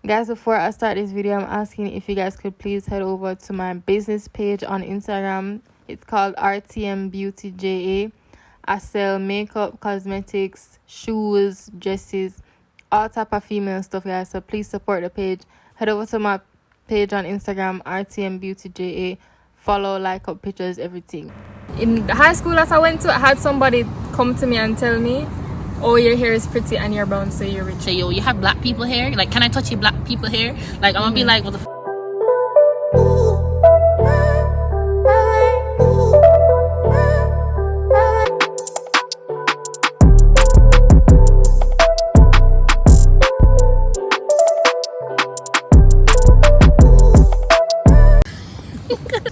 Guys, before I start this video, I'm asking if you guys could please head over to my business page on Instagram. It's called RTM Beauty JA. I sell makeup, cosmetics, shoes, dresses, all type of female stuff, guys. So please support the page. Head over to my page on Instagram, RTM Beauty JA. Follow, like up pictures, everything. In the high school that I went to, I had somebody come to me and tell me, oh, your hair is pretty and you're brown, so you're rich. Say, yo, you have black people hair? Like, can I touch your black people hair? Like, I'm gonna be like, what the f?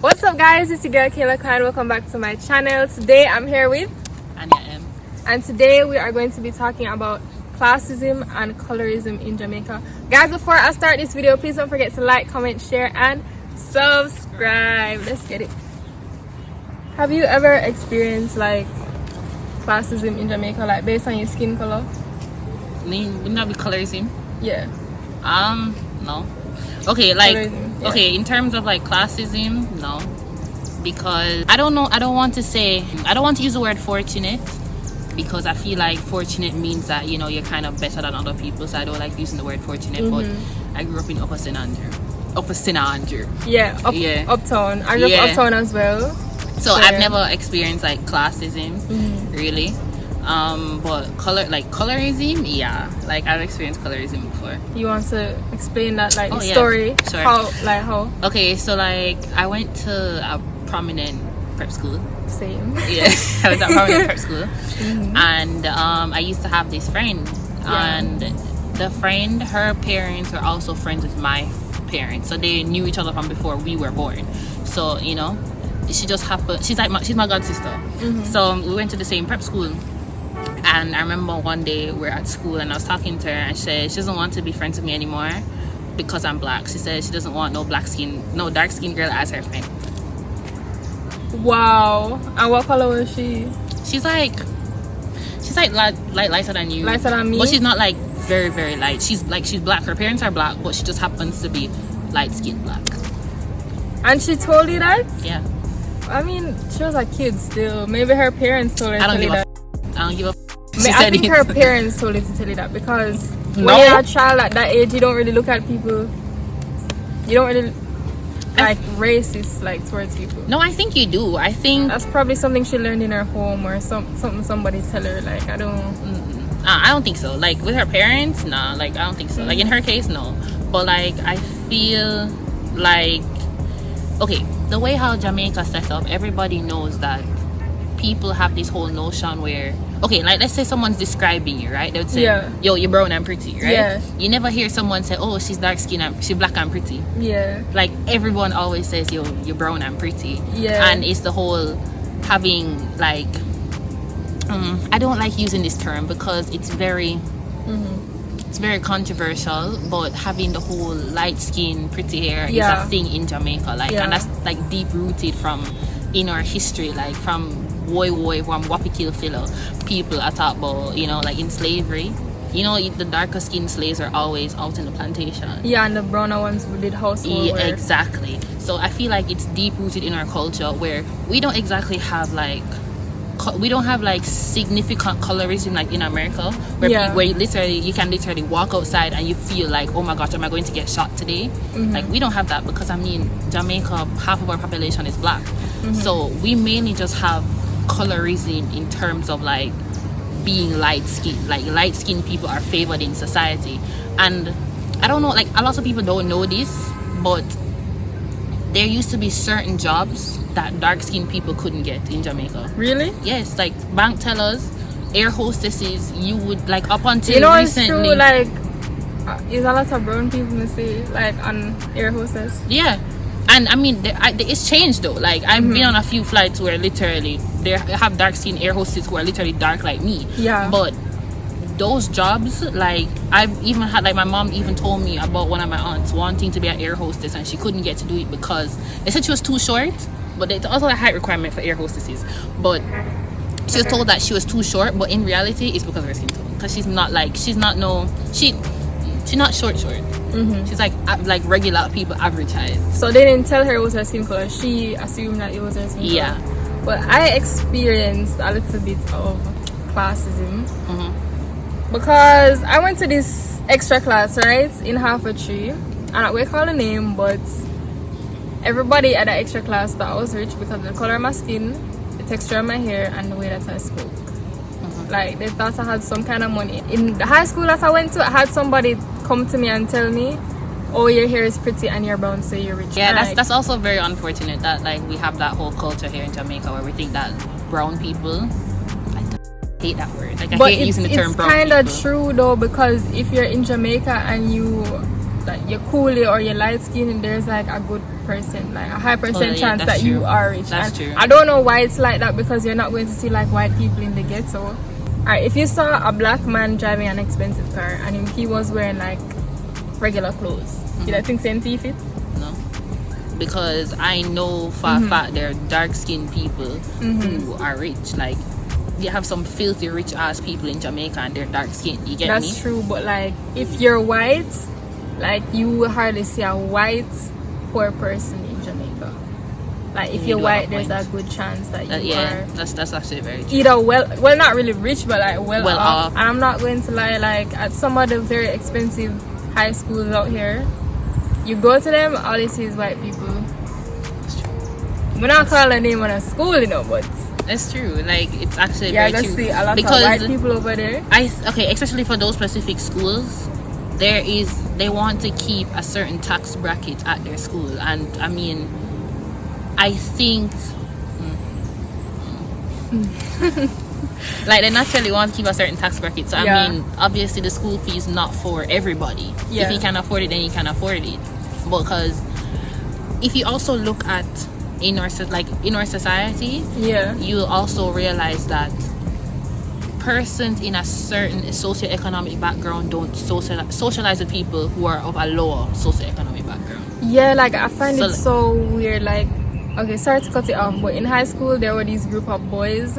What's up, guys? It's your girl Kayla Khan. Welcome back to my channel. Today I'm here with Anyah M. And today we are going to be talking about classism and colorism in Jamaica. Guys, before I start this video, please don't forget to like, comment, share, and subscribe. Let's get it. Have you ever experienced like classism in Jamaica, like based on your skin color? Wouldn't that be colorism? Yeah. No. Okay, like, Colorism, yeah. Okay, in terms of like classism, no. Because I don't want to use the word fortunate, because I feel like fortunate means that, you know, you're kind of better than other people, so I don't like using the word fortunate. But I grew up in Upper St. Andrew. Yeah, uptown. I grew up uptown as well. So I've never experienced like classism, really. But colorism, yeah, like I've experienced colorism before. You want to explain that, like, story? Sure. How? Okay, so like I went to a prominent prep school. Same. Yeah, I was at prominent prep school, and I used to have this friend, and the friend, her parents were also friends with my parents, so they knew each other from before we were born. So, you know, she just happened. She's my god sister. So we went to the same prep school. And I remember one day we were at school and I was talking to her, and she said she doesn't want to be friends with me anymore because I'm black. She said she doesn't want no dark skinned girl as her friend. Wow. And what color was she? She's like lighter than you. Lighter than me? But she's not like very, very light. She's black. Her parents are black, but she just happens to be light skinned black. And she told you that? Yeah. I mean, she was a kid still. Maybe her parents told her to tell you that. I don't give a I think her parents told her to tell you that, because when you're a child at that age, you don't really look at people. You don't really like racist like towards people. No, I think you do. I think that's probably something she learned in her home, or something somebody tell her. Like, I don't think so. Like with her parents, nah. Like I don't think so. Like in her case, no. But like I feel like, okay, the way how Jamaica set up, everybody knows that people have this whole notion where, okay, like let's say someone's describing you, right? They would say, yo, you're brown and pretty, right? Yeah. You never hear someone say, oh, she's dark skinned and she's black and pretty. Yeah. Like everyone always says, yo, you're brown and pretty. Yeah. And it's the whole having like, I don't like using this term because it's very controversial, but having the whole light skin, pretty hair is a thing in Jamaica, like, and that's like deep rooted from in our history, like from from Wapikil Philo people are talk about, you know, like in slavery, you know, the darker skinned slaves are always out in the plantation. Yeah, and the browner ones who did household work. Exactly. So I feel like it's deep rooted in our culture where we don't exactly have like significant colorism like in America, where you can literally walk outside and you feel like, oh my gosh, am I going to get shot today? Like we don't have that, because I mean Jamaica, half of our population is black. So we mainly just have colorism in terms of like being light skinned. Like light skinned people are favored in society, and I don't know, like a lot of people don't know this, but there used to be certain jobs that dark skinned people couldn't get in Jamaica. Really? Yes, like bank tellers, air hostesses. You would like up until recently. It's true, like there's a lot of brown people in say like on air hostess. Yeah. And I mean, it's changed though. Like I've been on a few flights where literally they have dark skin air hostesses who are literally dark like me. Yeah. But those jobs, like I've even had, like my mom even told me about one of my aunts wanting to be an air hostess and she couldn't get to do it because they said she was too short. But it's also a height requirement for air hostesses. But she was told that she was too short. But in reality, it's because of her skin tone. Because she's not short. She's like regular people average height. So they didn't tell her it was her skin color. She assumed that it was her skin color. But I experienced a little bit of classism because I went to this extra class, right, in Half-a-Tree. And we call a name, but everybody at that extra class thought I was rich because of the color of my skin, the texture of my hair, and the way that I spoke. Like, they thought I had some kind of money. In the high school that I went to, I had somebody come to me and tell me, oh, your hair is pretty and you're brown, so you're rich. Yeah, that's also very unfortunate that like we have that whole culture here in Jamaica where we think that brown people, I hate that word. Like, I hate using the term brown people. It's kind of true though, because if you're in Jamaica and you're coolie or you're light skinned, there's like a good percent, like a high percent chance that you are rich. That's true. I don't know why it's like that, because you're not going to see like white people in the ghetto. Alright, if you saw a black man driving an expensive car and he was wearing like regular clothes, you don't think same fit? No, because I know for a fact there are dark skinned people who are rich. Like, you have some filthy rich ass people in Jamaica and they're dark skinned. You get me? That's true, but like if you're white, like you will hardly see a white poor person in Jamaica. Like if you're white, there's a good chance that you are. That's actually very true. Either well, not really rich, but like well off. And I'm not going to lie, like at some of the very expensive high schools out here, you go to them, all you see is white people. That's true. We're not calling a name on a school, you know, but it's true. Like, it's actually very true. Yeah, I see a lot of white people over there. Especially for those specific schools, they want to keep a certain tax bracket at their school, and I mean, I think like they naturally want to keep a certain tax bracket. So I mean, obviously the school fee is not for everybody. If you can afford it, then you can afford it. Because if you also look at in our society, you'll also realize that persons in a certain socioeconomic background don't socialize with people who are of a lower socioeconomic background. Yeah, like I find it so weird. Like, okay, sorry to cut it off, but in high school there were these group of boys,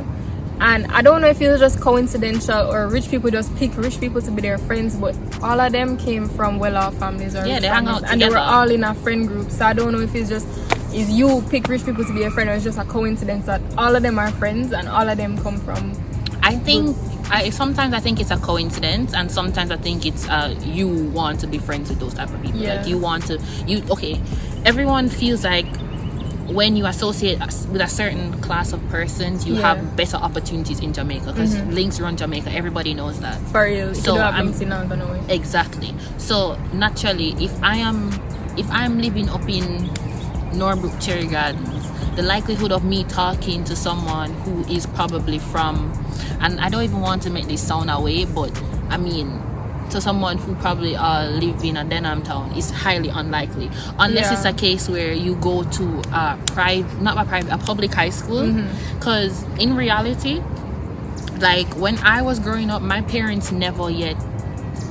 and I don't know if it was just coincidental or rich people just pick rich people to be their friends, but all of them came from well-off families or they hang out together. And they were all in a friend group. So I don't know if it's just is you pick rich people to be a friend, or it's just a coincidence that all of them are friends and all of them come from. I think sometimes I think it's a coincidence, and sometimes I think it's you want to be friends with those type of people. Like everyone feels like when you associate with a certain class of persons, you have better opportunities in Jamaica, because links run Jamaica. Everybody knows that. For real. So links, you're not gonna win. Exactly. So naturally, if I'm living up in Norbrook Cherry Gardens, the likelihood of me talking to someone who is probably from, and I don't even want to make this sound away, but I mean, to someone who probably live in a Denham town is highly unlikely, unless it's a case where you go to a public high school. Because in reality, like when I was growing up, my parents never yet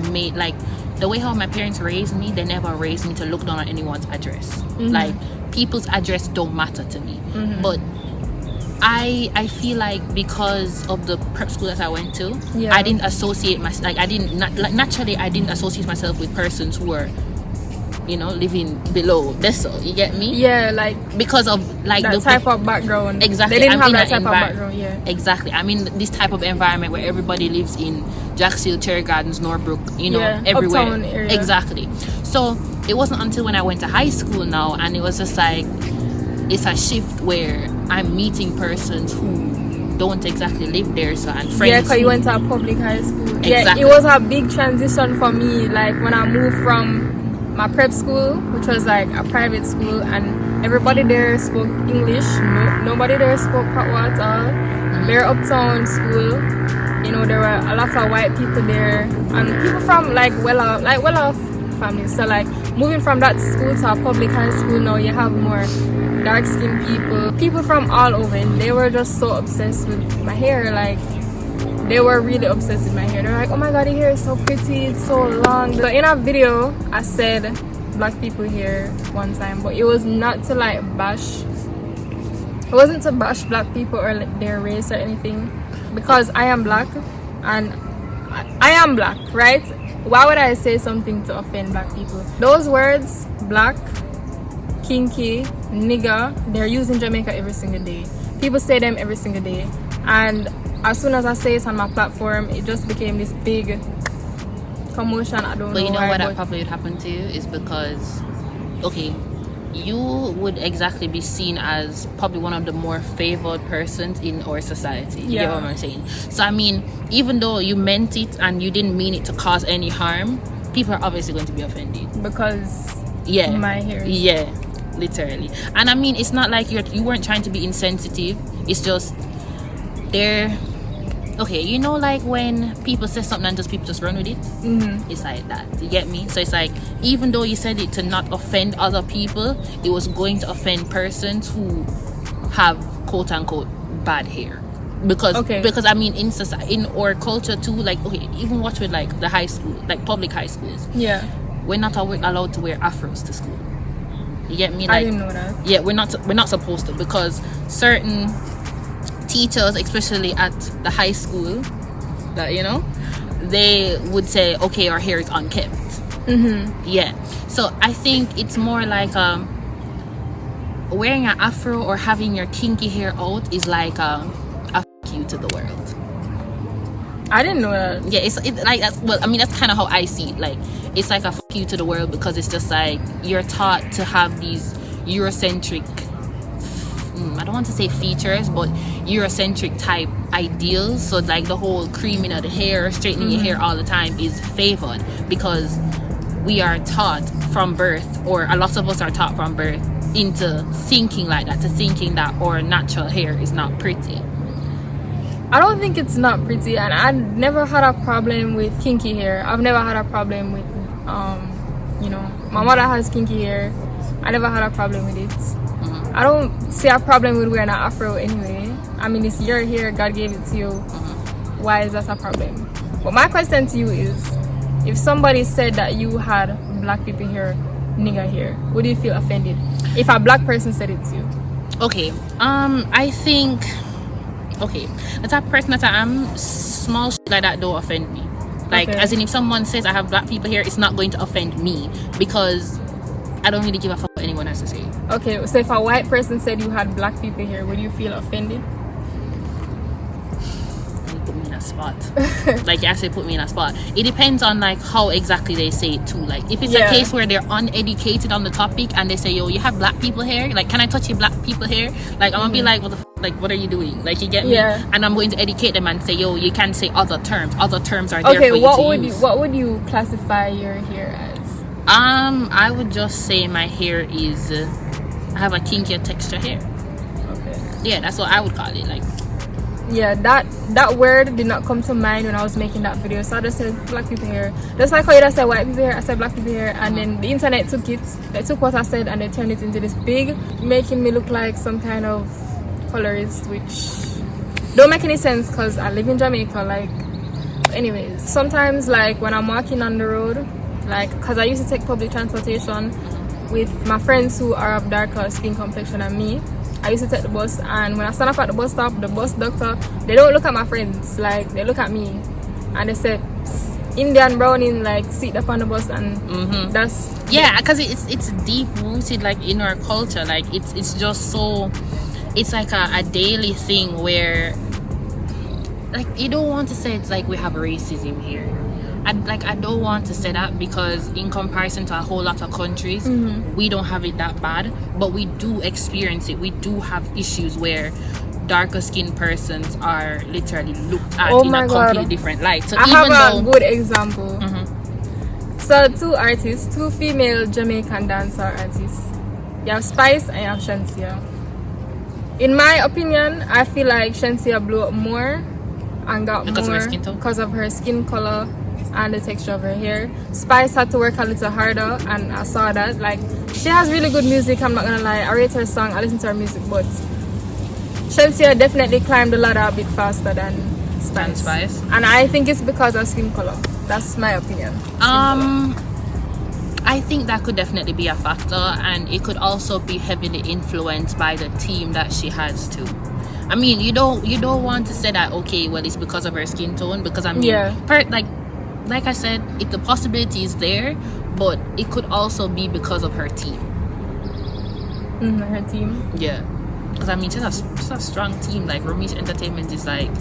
made, like, the way how my parents raised me, they never raised me to look down on anyone's address. Like, people's address don't matter to me. But I feel like because of the prep school that I went to, I didn't associate naturally I didn't associate myself with persons who were, living below Bessel. You get me? Yeah, like because of like that type of background. Exactly. They didn't have that type of background. Yeah. Exactly. I mean, this type of environment where everybody lives in Jackshill, Cherry Gardens, Norbrook, everywhere. Uptown area. Exactly. So it wasn't until when I went to high school now, and it was just like, it's a shift where I'm meeting persons who don't exactly live there, so, and friends. Yeah, because you went to a public high school. Exactly. Yeah, it was a big transition for me. Like when I moved from my prep school, which was like a private school, and everybody there spoke English. Nobody there spoke Patois at all. Their uptown school, there were a lot of white people there, and people from well-off families. So like moving from that school to a public high school, now you have more dark-skinned people from all over, and they were just so obsessed with my hair. Like, they were really obsessed with my hair. They're like, oh my god, your hair is so pretty, it's so long. So in a video, I said black people hair one time, but it was not to like bash. It wasn't to bash black people or their race or anything, because I am black, and I am black, right? why would I say something to offend black people? Those words, black, kinky, nigger, they're used in Jamaica every single day. People say them every single day. And as soon as I say it on my platform, it just became this big commotion. I don't know. But you know why, what that probably would happen to you is because, okay, you would exactly be seen as probably one of the more favored persons in our society. You get what I'm saying? So I mean, even though you meant it and you didn't mean it to cause any harm, people are obviously going to be offended because my hair. Yeah, literally. And I mean, it's not like you weren't trying to be insensitive. It's just they're okay, you know, like when people say something and people just run with it. It's like that. You get me? So it's like, even though you said it to not offend other people, it was going to offend persons who have quote unquote bad hair. Because I mean, in society, in our culture too, like, okay, even watch with like the high school, like public high schools. Yeah, we're not allowed to wear afros to school. You get me? Like, I didn't know that. Yeah, we're not supposed to, because certain teachers, especially at the high school, that, you know, they would say, okay, our hair is unkept. Yeah, so I think it's more like wearing an afro or having your kinky hair out is like a fuck you to the world. I didn't know that. Yeah, it's like that's, well, I mean, that's kind of how I see it. Like, it's like a fuck you to the world, because it's just like you're taught to have these Eurocentric, I don't want to say features, but Eurocentric type ideals. So like the whole creaming of the hair, straightening your hair all the time is favored, because we are taught from birth, or a lot of us are taught from birth, into thinking like that, to thinking that our natural hair is not pretty. I don't think it's not pretty, and I never had a problem with kinky hair. I've never had a problem with, you know, my mother has kinky hair. I never had a problem with it. I don't see a problem with wearing an afro anyway. I mean, it's your hair, God gave it to you. Why is that a problem? But my question to you is, if somebody said that you had black people hair, nigger hair, would you feel offended if a black person said it to you? Okay, I think, okay, the type of person that I am, small shit like that don't offend me. Like, as in, if someone says I have black people here, it's not going to offend me, because I don't really give a fuck what anyone has to say. Okay, so if a white person said you had black people here, would you feel offended? You put me in a spot. Like, you actually put me in a spot. It depends on like how exactly they say it too. Like, if it's a case where they're uneducated on the topic and they say, yo, you have black people here, like, can I touch your black people here? Like, I'm gonna be like, what the f-? Like, what are you doing? Like, you get me? And I'm going to educate them and say, yo, you can say other terms are there for you to use. What would you classify your hair as? I would just say my hair is I have a kinkier texture hair. Okay. Yeah, that's what I would call it. Like, yeah, that word did not come to mind when I was making that video, so I just said black people hair. Just like how you just said white people hair, I said black people hair, and then the internet took it. They took what I said and they turned it into this big, making me look like some kind of colorist, which don't make any sense because I live in Jamaica. Like, anyways, sometimes like when I'm walking on the road, like, because I used to take public transportation with my friends who are of darker skin complexion than me. I used to take the bus, and when I stand up at the bus stop, the bus doctor, they don't look at my friends, like, they look at me and they say Indian browning, like, sit up on the bus, and that's because it's deep rooted, like, in our culture. Like, it's just so, it's like a daily thing where, like, you don't want to say it's like we have racism here. I don't want to say that, because in comparison to a whole lot of countries, we don't have it that bad, but we do experience it. We do have issues where darker skinned persons are literally looked at in a completely different light. So I have a good example. So two female Jamaican dancer artists. You have Spice and you have Shansia. In my opinion, I feel like Shansia blew up more and got because more of her skin tone? Because of her skin color and the texture of her hair. Spice had to work a little harder, and I saw that. Like, she has really good music, I'm not gonna lie. I rate her song, I listen to her music, but Shansia definitely climbed the ladder a bit faster than Spice. And I think it's because of skin color. That's my opinion. I think that could definitely be a factor, and it could also be heavily influenced by the team that she has too. I mean, you don't want to say that, okay, well, it's because of her skin tone, because I mean, like I said, the possibility is there, but it could also be because of her team. Her team. Yeah, because I mean, she's a strong team. Like Ramesh Entertainment is like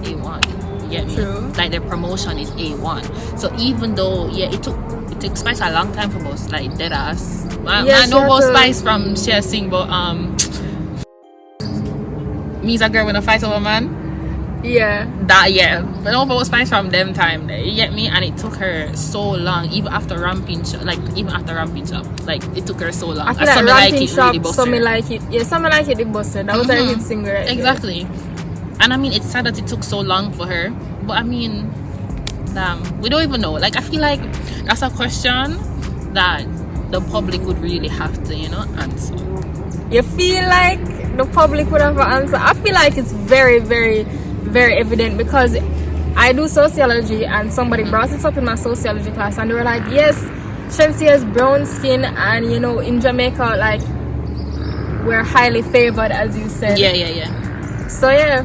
A1. You get me? True. Like their promotion is A1. So even though it took Spice a long time for us, like dead ass. I know about Spice from Share Sing, but me's a girl with a fight over man. Yeah. But no about Spice from them time. You get me? And it took her so long, even after ramping shop. Like it took her so long. I feel like ramping shop. Some like it. Yeah, some like it. It busted. That was a hit single. Right exactly. There. And I mean, it's sad that it took so long for her. But I mean, damn, we don't even know. Like I feel like that's a question that the public would really have to, answer. You feel like the public would have an answer? I feel like it's very, very, very evident because I do sociology and somebody brought it up in my sociology class and they were like, yes, Shensi has brown skin and in Jamaica, like, we're highly favored, as you said. Yeah. So yeah,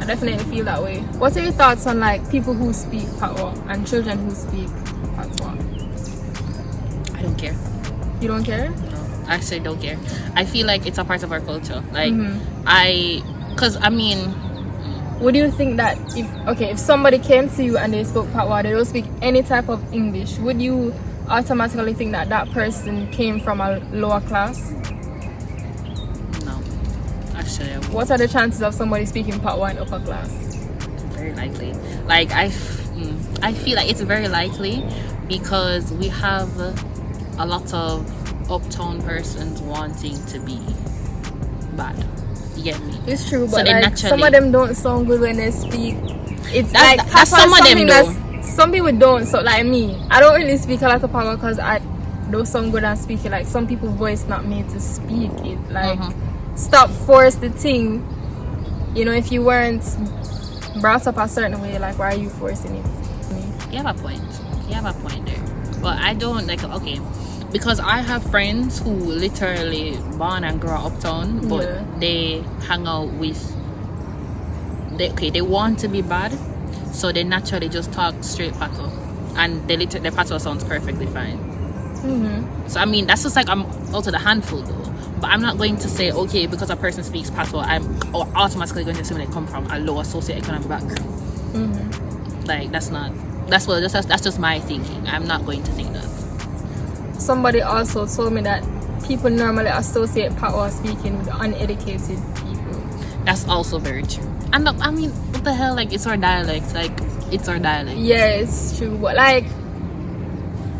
I definitely feel that way. What are your thoughts on like people who speak Patois and children who speak Patois? I don't care. You don't care? No, I actually don't care. I feel like it's a part of our culture. Like would you think that if somebody came to you and they spoke Patois, they don't speak any type of English, would you automatically think that that person came from a lower class? No, actually I wouldn't. What are the chances of somebody speaking Patois in upper class? Very likely. Like I feel like it's very likely because we have a lot of uptown persons wanting to be bad. You get me? It's true, so but like, some of them don't sound good when they speak. That's some of them though. Some people don't. So like me, I don't really speak a lot of Patois because I don't sound good at speaking. Like some people's voice not made to speak it. Like stop force the thing. If you weren't brought up a certain way, like why are you forcing it? You have a point there. But I don't because I have friends who literally born and grow uptown, but they hang out with they want to be bad, so they naturally just talk straight Patois, and their Patois sounds perfectly fine. So I mean, that's just like I'm out of the handful though. But I'm not going to say because a person speaks Patois, I'm automatically going to assume they come from a lower socioeconomic background. Like that's just my thinking. I'm not going to think that. Somebody also told me that people normally associate Patois speaking with uneducated people. That's also very true. And I mean, what the hell? Like, it's our dialect. Yeah, it's true. But like,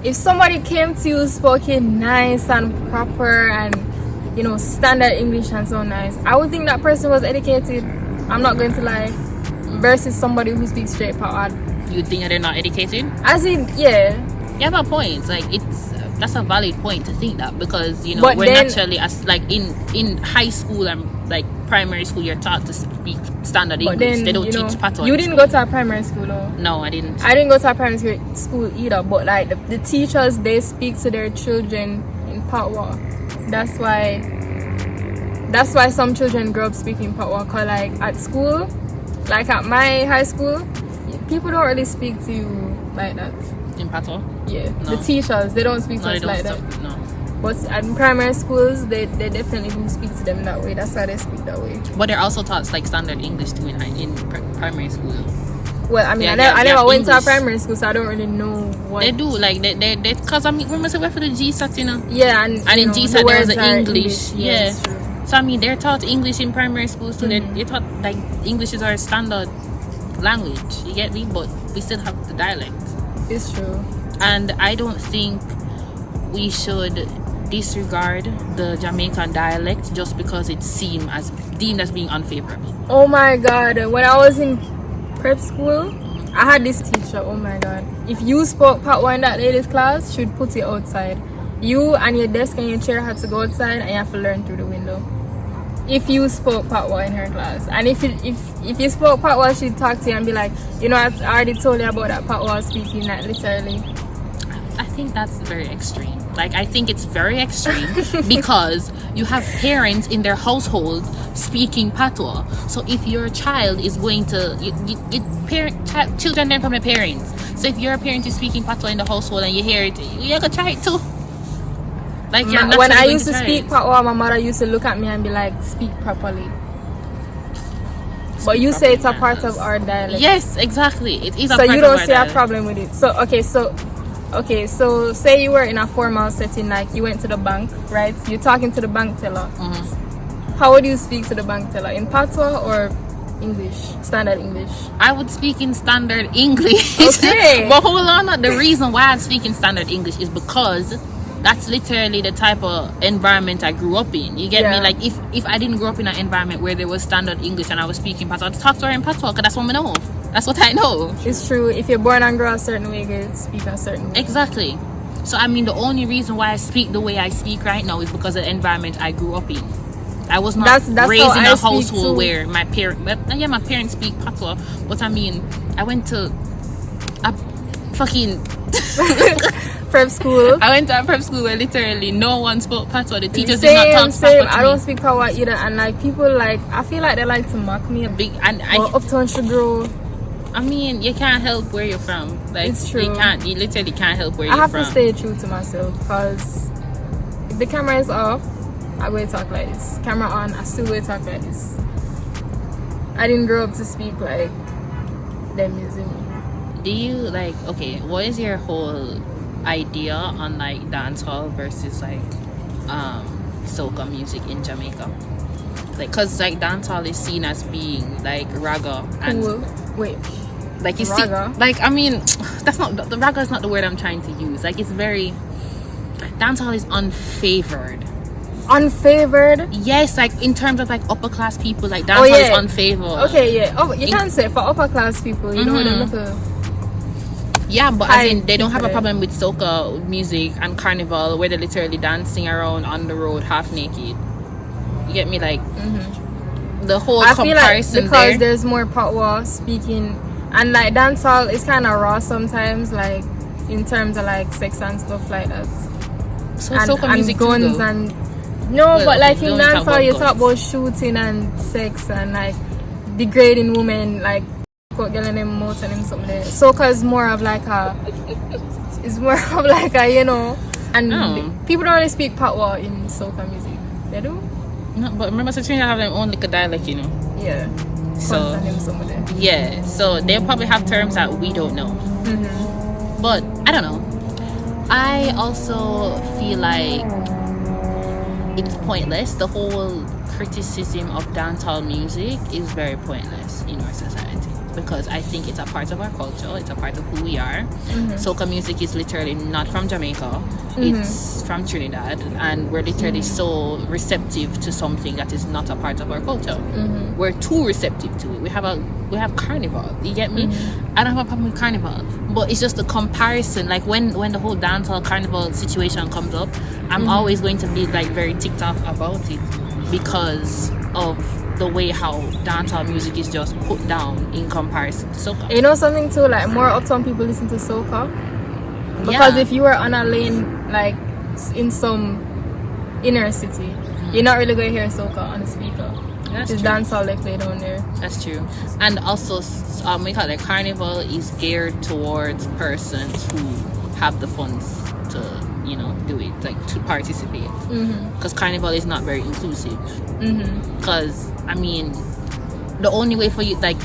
if somebody came to you spoken nice and proper and standard English and so nice, I would think that person was educated. I'm not going to lie. Versus somebody who speaks straight Patois. You think that they're not educated? As in, yeah. You have a point. Like that's a valid point to think that because we're naturally as like in high school and like primary school you're taught to speak standard English. They don't teach Patois. You didn't go to a primary school though? No, I didn't. I didn't go to a primary school either. But like the teachers, they speak to their children in Patois. That's why some children grow up speaking Patois. Cause like at school, like at my high school, people don't really speak to you like that. In Patois? Yeah. No. The teachers, they don't speak to us like that. No. But at primary schools, they definitely do speak to them that way. That's why they speak that way. But they're also taught like standard English too in primary school. Well, I mean, I never went to a primary school, so I don't really know what... They do, like, they because I mean, we must have for the GSAT, Yeah, and in GSAT there's the English. Yeah. True. So, I mean, they're taught English in primary school, so they're taught, like, English is our standard language, you get me? But we still have the dialect. It's true. And I don't think we should disregard the Jamaican dialect just because it's deemed as being unfavorable. Oh my god, when I was in prep school, I had this teacher, oh my god. If you spoke Patois in that lady's class, she'd put you outside. You and your desk and your chair had to go outside and you have to learn through the window. If you spoke Patois in her class. And if you spoke Patois, she'd talk to you and be like, I already told you about that Patois speaking, that literally. I think that's very extreme. Like, I think it's very extreme because you have parents in their household speaking Patois. So if your child is going to, children learn from their parents. So if your parent is speaking Patois in the household and you hear it, you gotta try it too. Like when I used to speak Patois, my mother used to look at me and be like, speak properly. But you say it's a part of our dialect. Yes, exactly. It is a part of our dialect. So you don't see a problem with it. So say you were in a formal setting, like you went to the bank, right? You're talking to the bank teller. How would you speak to the bank teller? In Patois or English? Standard English? I would speak in standard English. Okay. But hold on, the reason why I speak in standard English is because that's literally the type of environment I grew up in. You get me? Like if I didn't grow up in an environment where there was standard English and I was speaking Patois, I'd talk to her in Patois because that's what I know. That's what I know. It's true. If you're born and grow a certain way, you speak a certain way. Exactly. So I mean, the only reason why I speak the way I speak right now is because of the environment I grew up in. I was not raised in a household where my parents speak Patois. But I mean, I went to a fucking prep school. I went to a prep school where literally no one spoke Patois. The teachers did not talk Patois to me. I don't speak Patois either, and like people like I feel like they like to mock me. Uptown Sugar. I mean, you can't help where you're from. Like it's true. You literally can't help where you're from. I have to stay true to myself because if the camera is off, I will talk like this. Camera on, I still will talk like this. I didn't grow up to speak like them using me. Do you like, okay, what is your whole idea on like dancehall versus like soca music in Jamaica? Like, cause like dancehall is seen as being like raga and wait, like you raga? See, like I mean, that's not the raga is not the word I'm trying to use. Like it's very dancehall is unfavored. Unfavored? Yes, like in terms of like upper class people, like dancehall is unfavored. Okay, yeah. Oh, you can't say for upper class people. You don't want to look a. Yeah, but I mean, they don't have a problem with soca music and carnival where they're literally dancing around on the road half naked. You get me? Like the whole comparison feel like because there's more Patois speaking and like dancehall is kind of raw sometimes, like in terms of like sex and stuff like that. So soca music guns too, and but like in dancehall you talk about shooting and sex and like degrading women, like getting them mouth and them something there. Soca is more of like a you know, and people don't really speak Patois in soca music. They do. No, but remember, Satrina have their own like a dialect, you know. Yeah. So yeah, so they'll probably have terms that we don't know. But I don't know. I also feel like it's pointless. The whole criticism of dancehall music is very pointless in our society because I think it's a part of our culture. It's a part of who we are. Soca music is literally not from Jamaica. It's from Trinidad, and we're literally so receptive to something that is not a part of our culture. We're too receptive to it. We have carnival. You get me? I don't have a problem with carnival, but it's just the comparison. Like when the whole dancehall carnival situation comes up, I'm always going to be like very ticked off about it because of the way how dancehall music is just put down in comparison to soca. You know something too, like more uptown people listen to soca because if you were on a lane like in some inner city, you're not really going to hear soca on the speaker. It's dancehall they play down there. That's true. And also we call it carnival is geared towards persons who have the funds to, you know, do it, like to participate, because carnival is not very inclusive. Because I mean, the only way for you, like,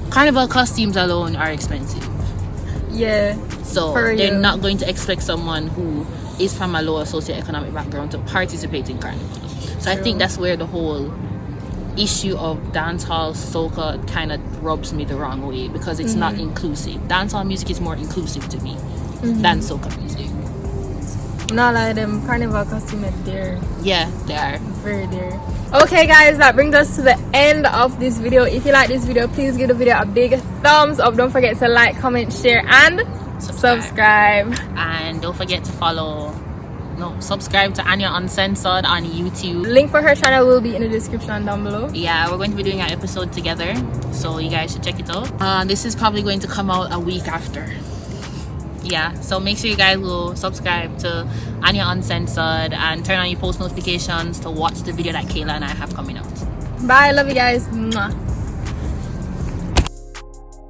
carnival costumes alone are expensive. So they're not going to expect someone who is from a lower socioeconomic background to participate in carnival. So I think that's where the whole issue of dancehall soca kind of rubs me the wrong way, because it's not inclusive. Dancehall music is more inclusive to me than soca music. Not like them carnival costumes are dear. Yeah, they are very dear. Okay guys, that brings us to the end of this video. If you like this video, please give the video a big thumbs up. Don't forget to like, comment, share, and subscribe. And don't forget to subscribe to Anyah Uncensored on YouTube. Link for her channel will be in the description down below. Yeah, we're going to be doing an episode together, so you guys should check it out. This is probably going to come out a week after. Yeah, so make sure you guys will subscribe to Anyah Uncensored and turn on your post notifications to watch the video that Kayla and I have coming out. Bye, love you guys. Mwah.